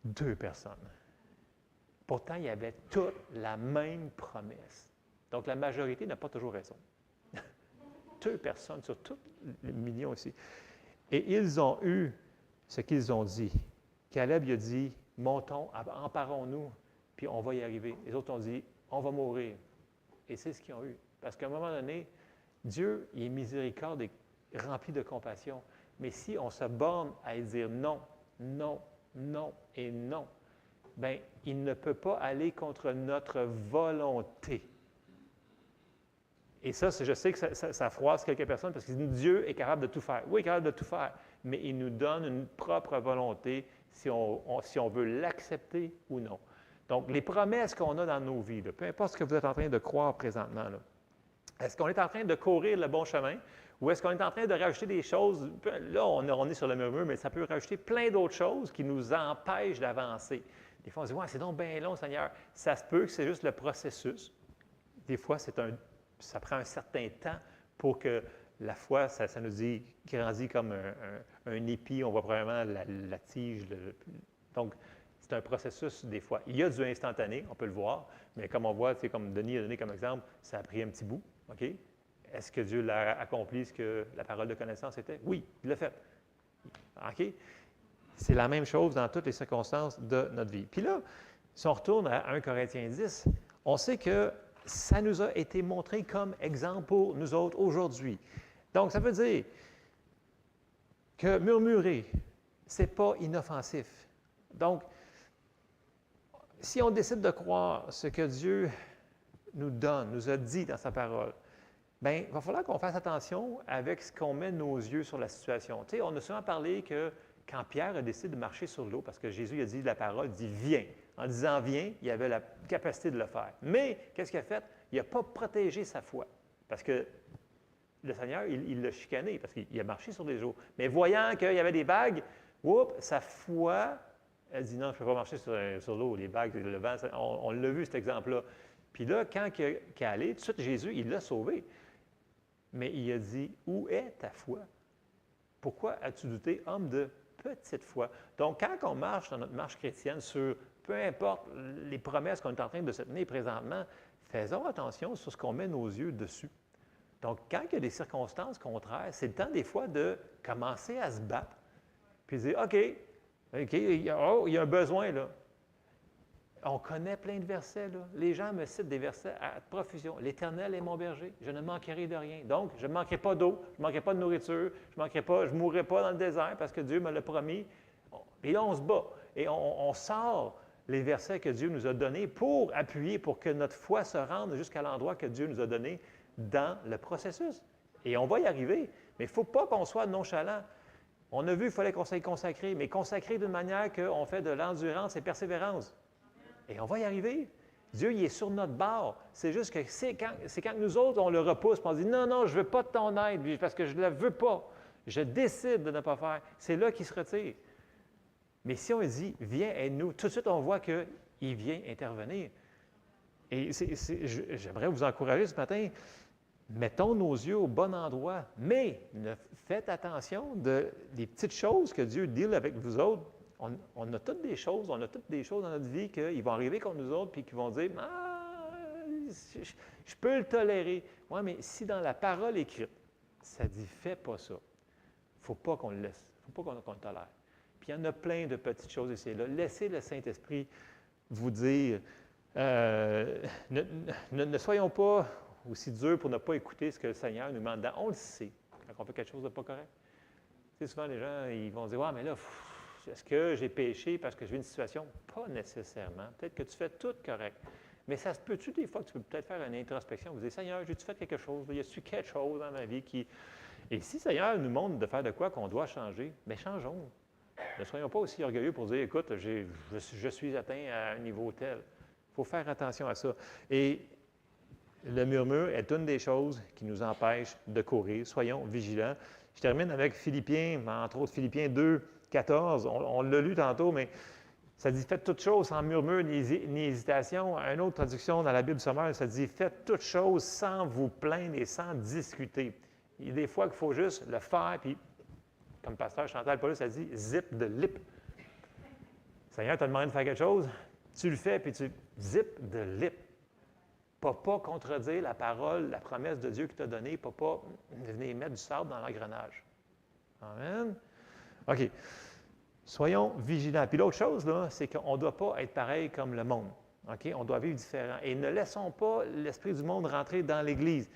2 personnes. Pourtant, il y avait toute la même promesse. Donc, la majorité n'a pas toujours raison. 2 personnes sur tous les millions ici. Et ils ont eu ce qu'ils ont dit. Caleb il a dit, « Montons, emparons-nous, puis on va y arriver. » Les autres ont dit, « On va mourir. » Et c'est ce qu'ils ont eu. Parce qu'à un moment donné, Dieu, il est miséricorde et rempli de compassion. Mais si on se borne à dire non, non, non et non, bien, il ne peut pas aller contre notre volonté. Et ça, je sais que ça froisse quelques personnes parce que Dieu est capable de tout faire. Oui, il est capable de tout faire, mais il nous donne une propre volonté si on veut l'accepter ou non. Donc, les promesses qu'on a dans nos vies, là, peu importe ce que vous êtes en train de croire présentement, là, est-ce qu'on est en train de courir le bon chemin Ou est-ce qu'on est en train de rajouter des choses? Là, on est sur le murmure, mais ça peut rajouter plein d'autres choses qui nous empêchent d'avancer. Des fois, on se dit, ouais, c'est donc bien long, Seigneur. Ça se peut que c'est juste le processus. Des fois, ça prend un certain temps pour que la foi, ça nous dit, grandit comme un épi. On voit probablement la tige. Donc, c'est un processus des fois. Il y a du instantané, on peut le voir, mais comme on voit, comme Denis a donné comme exemple, ça a pris un petit bout. OK? Est-ce que Dieu l'a accompli ce que la parole de connaissance était? Oui, il l'a fait. OK? C'est la même chose dans toutes les circonstances de notre vie. Puis là, si on retourne à 1 Corinthiens 10, on sait que ça nous a été montré comme exemple pour nous autres aujourd'hui. Donc, ça veut dire que murmurer, ce n'est pas inoffensif. Donc, si on décide de croire ce que Dieu nous donne, nous a dit dans sa parole, bien, il va falloir qu'on fasse attention avec ce qu'on met nos yeux sur la situation. Tu sais, on a souvent parlé que quand Pierre a décidé de marcher sur l'eau, parce que Jésus a dit la parole, il dit « viens ». En disant « viens », il avait la capacité de le faire. Mais, qu'est-ce qu'il a fait? Il n'a pas protégé sa foi. Parce que le Seigneur, il l'a chicané, parce qu'il a marché sur des eaux. Mais voyant qu'il y avait des vagues, sa foi, elle dit « non, je ne peux pas marcher sur l'eau, les vagues, le vent. » On l'a vu, cet exemple-là. Puis là, quand il est allé, tout de suite, Jésus, il l'a sauvé. Mais il a dit « où est ta foi? Pourquoi as-tu douté, homme de petite foi? » Donc, quand on marche dans notre marche chrétienne sur peu importe les promesses qu'on est en train de se tenir présentement, faisons attention sur ce qu'on met nos yeux dessus. Donc, quand il y a des circonstances contraires, c'est le temps des fois de commencer à se battre, puis de dire, OK, il y a un besoin là. On connaît plein de versets, là. Les gens me citent des versets à profusion. « L'Éternel est mon berger, je ne manquerai de rien. » Donc, je ne manquerai pas d'eau, je ne manquerai pas de nourriture, je ne mourrai pas dans le désert parce que Dieu me l'a promis. Et là, on se bat et on sort les versets que Dieu nous a donnés pour appuyer, pour que notre foi se rende jusqu'à l'endroit que Dieu nous a donné dans le processus. Et on va y arriver, mais il ne faut pas qu'on soit nonchalant. On a vu qu'il fallait qu'on soit consacré, mais consacré d'une manière qu'on fait de l'endurance et persévérance. Et on va y arriver. Dieu, il est sur notre bord. C'est juste que c'est quand nous autres, on le repousse, puis on dit « non, non, je ne veux pas de ton aide, parce que je ne la veux pas. Je décide de ne pas faire. » C'est là qu'il se retire. Mais si on dit « viens, aide-nous », tout de suite, on voit qu'il vient intervenir. Et j'aimerais vous encourager ce matin, mettons nos yeux au bon endroit, mais faites attention des petites choses que Dieu deal avec vous autres. On a toutes des choses dans notre vie qui vont arriver contre nous autres, puis qui vont dire « ah, je peux le tolérer. » Oui, mais si dans la parole écrite, ça dit « fais pas ça », il ne faut pas qu'on le laisse, il ne faut pas qu'on le tolère. Puis il y en a plein de petites choses ici et là. Laissez le Saint-Esprit vous dire, ne soyons pas aussi durs pour ne pas écouter ce que le Seigneur nous demande. On le sait, quand on fait quelque chose de pas correct. Tu sais, souvent, les gens, ils vont dire, « ouais, mais là, est-ce que j'ai péché parce que je vis une situation? » Pas nécessairement. Peut-être que tu fais tout correct. Mais ça se peut-tu des fois que tu peux peut-être faire une introspection, vous dire, « Seigneur, j'ai-tu fait quelque chose? Y a-tu quelque chose dans ma vie qui... » Et si le Seigneur nous montre de faire de quoi qu'on doit changer, bien, changeons. Ne soyons pas aussi orgueilleux pour dire, « écoute, je suis atteint à un niveau tel. » Il faut faire attention à ça. Et le murmure est une des choses qui nous empêche de courir. Soyons vigilants. Je termine avec Philippiens, entre autres Philippiens 2, 14. On l'a lu tantôt, mais ça dit « faites toutes choses sans murmure ni hésitation ». Une autre traduction dans la Bible sommaire, ça dit « faites toutes choses sans vous plaindre et sans discuter ». Il y a des fois qu'il faut juste le faire, puis comme pasteur Chantal Paulus a dit, zip de lip. Seigneur t'a demandé de faire quelque chose, tu le fais, puis tu zip de lip. Pas contredire la parole, la promesse de Dieu qui t'a donnée, pas venir mettre du sable dans l'engrenage. Amen. OK. Soyons vigilants. Puis l'autre chose, là, c'est qu'on ne doit pas être pareil comme le monde. OK? On doit vivre différent. Et ne laissons pas l'esprit du monde rentrer dans l'Église.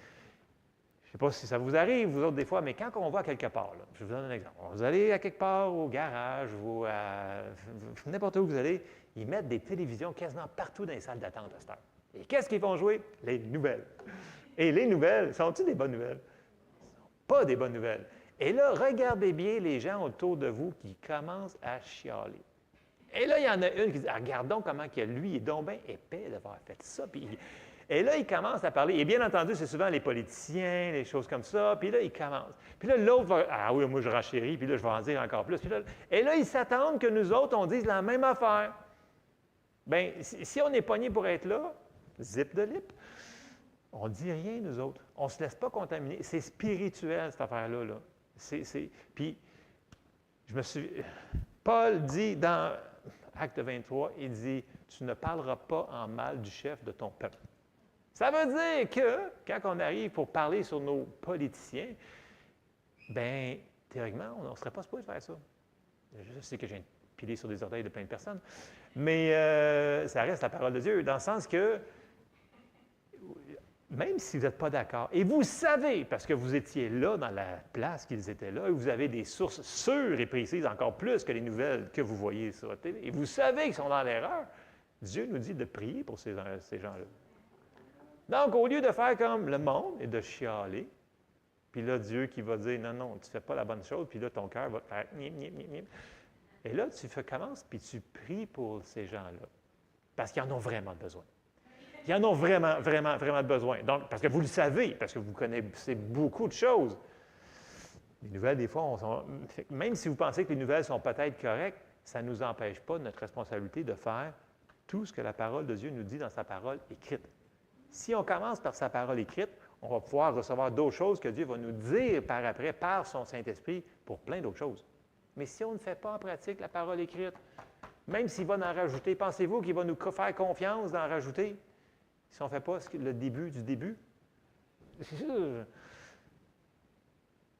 Je ne sais pas si ça vous arrive, vous autres, des fois, mais quand on va quelque part, là, je vous donne un exemple. Vous allez à quelque part, au garage, ou n'importe où vous allez, ils mettent des télévisions quasiment partout dans les salles d'attente à cette heure. Et qu'est-ce qu'ils vont jouer? Les nouvelles. Et les nouvelles, sont-ils des bonnes nouvelles? Pas des bonnes nouvelles. Et là, regardez bien les gens autour de vous qui commencent à chialer. Et là, il y en a une qui dit, ah, regardons comment que lui est donc bien épais d'avoir fait ça. Puis Et là, il commence à parler. Et bien entendu, c'est souvent les politiciens, les choses comme ça. Puis là, il commence. Puis là, l'autre va, ah oui, moi, je renchéris, puis là, je vais en dire encore plus. Et là, ils s'attendent que nous autres, on dise la même affaire. Bien, si on est pogné pour être là, zip de lip, on ne dit rien, nous autres. On ne se laisse pas contaminer. C'est spirituel, cette affaire-là. Là. Puis, je me suis... Paul dit dans Acte 23, il dit, « Tu ne parleras pas en mal du chef de ton peuple. » Ça veut dire que, quand on arrive pour parler sur nos politiciens, bien, théoriquement, on ne serait pas supposé faire ça. Je sais que j'ai pilé sur des orteils de plein de personnes, mais ça reste la parole de Dieu, dans le sens que, même si vous n'êtes pas d'accord, et vous savez, parce que vous étiez là dans la place qu'ils étaient là, et vous avez des sources sûres et précises, encore plus que les nouvelles que vous voyez sur la télé, et vous savez qu'ils sont dans l'erreur, Dieu nous dit de prier pour ces gens-là. Donc, au lieu de faire comme le monde et de chialer, puis là, Dieu qui va dire, non, non, tu ne fais pas la bonne chose, puis là, ton cœur va faire Et là, tu commences, puis tu pries pour ces gens-là, parce qu'ils en ont vraiment besoin. Ils en ont vraiment, vraiment, vraiment besoin. Donc, parce que vous le savez, parce que vous connaissez beaucoup de choses. Les nouvelles, des fois, même si vous pensez que les nouvelles sont peut-être correctes, ça ne nous empêche pas de notre responsabilité de faire tout ce que la parole de Dieu nous dit dans sa parole écrite. Si on commence par sa parole écrite, on va pouvoir recevoir d'autres choses que Dieu va nous dire par après, par son Saint-Esprit, pour plein d'autres choses. Mais si on ne fait pas en pratique la parole écrite, même s'il va en rajouter, pensez-vous qu'il va nous faire confiance d'en rajouter? Si on ne fait pas le début du début?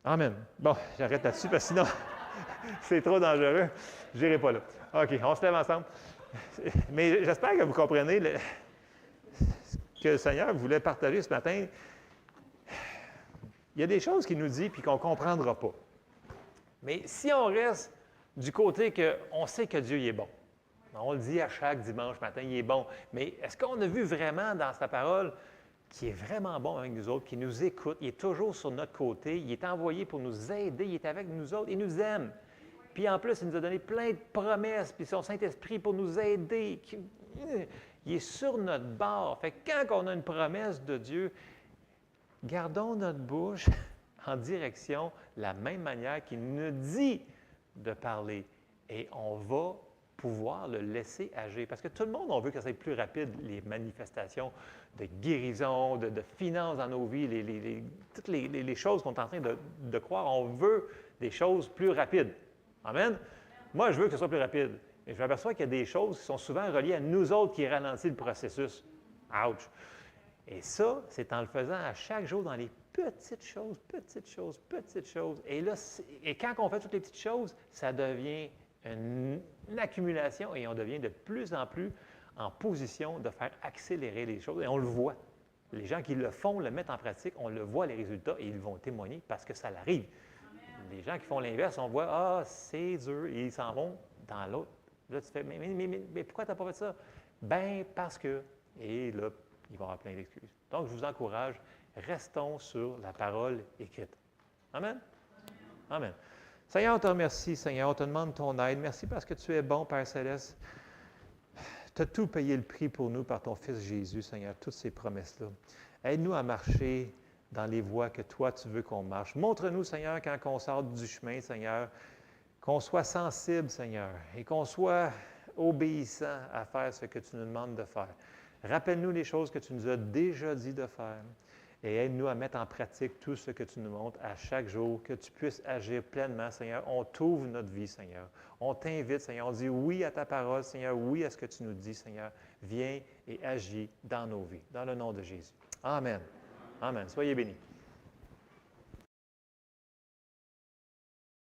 Amen. Bon, j'arrête là-dessus parce que sinon, c'est trop dangereux. Je n'irai pas là. OK, on se lève ensemble. Mais j'espère que vous comprenez ce que le Seigneur voulait partager ce matin. Il y a des choses qu'il nous dit puis qu'on ne comprendra pas. Mais si on reste du côté qu'on sait que Dieu est bon, on le dit à chaque dimanche matin, il est bon. Mais est-ce qu'on a vu vraiment dans sa parole qu'il est vraiment bon avec nous autres, qu'il nous écoute, il est toujours sur notre côté, il est envoyé pour nous aider, il est avec nous autres, il nous aime. Puis en plus, il nous a donné plein de promesses, puis son Saint-Esprit pour nous aider. Il est sur notre bord. Fait que quand on a une promesse de Dieu, gardons notre bouche en direction la même manière qu'il nous dit de parler. Et on va pouvoir le laisser agir. Parce que tout le monde, on veut que ça soit plus rapide, les manifestations de guérison, de finances dans nos vies, toutes les choses qu'on est en train de croire. On veut des choses plus rapides. Amen? Moi, je veux que ce soit plus rapide. Et je m'aperçois qu'il y a des choses qui sont souvent reliées à nous autres qui ralentissent le processus. Ouch! Et ça, c'est en le faisant à chaque jour dans les petites choses, petites choses, petites choses. Et là, quand on fait toutes les petites choses, ça devient une accumulation et on devient de plus en plus en position de faire accélérer les choses. Et on le voit. Les gens qui le font, le mettent en pratique, on le voit, les résultats, et ils vont témoigner parce que ça l'arrive. Les gens qui font l'inverse, on voit, ah, c'est dur, et ils s'en vont dans l'autre. Là, tu fais, mais pourquoi tu n'as pas fait ça? Bien, parce que. Et là, il va y avoir plein d'excuses. Donc, je vous encourage, restons sur la parole écrite. Amen? Amen. Seigneur, on te remercie, Seigneur, on te demande ton aide. Merci parce que tu es bon, Père Céleste. Tu as tout payé le prix pour nous par ton Fils Jésus, Seigneur, toutes ces promesses-là. Aide-nous à marcher dans les voies que toi, tu veux qu'on marche. Montre-nous, Seigneur, quand on sort du chemin, Seigneur, qu'on soit sensible, Seigneur, et qu'on soit obéissant à faire ce que tu nous demandes de faire. Rappelle-nous les choses que tu nous as déjà dit de faire et aide-nous à mettre en pratique tout ce que tu nous montres à chaque jour, que tu puisses agir pleinement, Seigneur. On t'ouvre notre vie, Seigneur. On t'invite, Seigneur. On dit oui à ta parole, Seigneur, oui à ce que tu nous dis, Seigneur. Viens et agis dans nos vies, dans le nom de Jésus. Amen. Amen. Soyez bénis.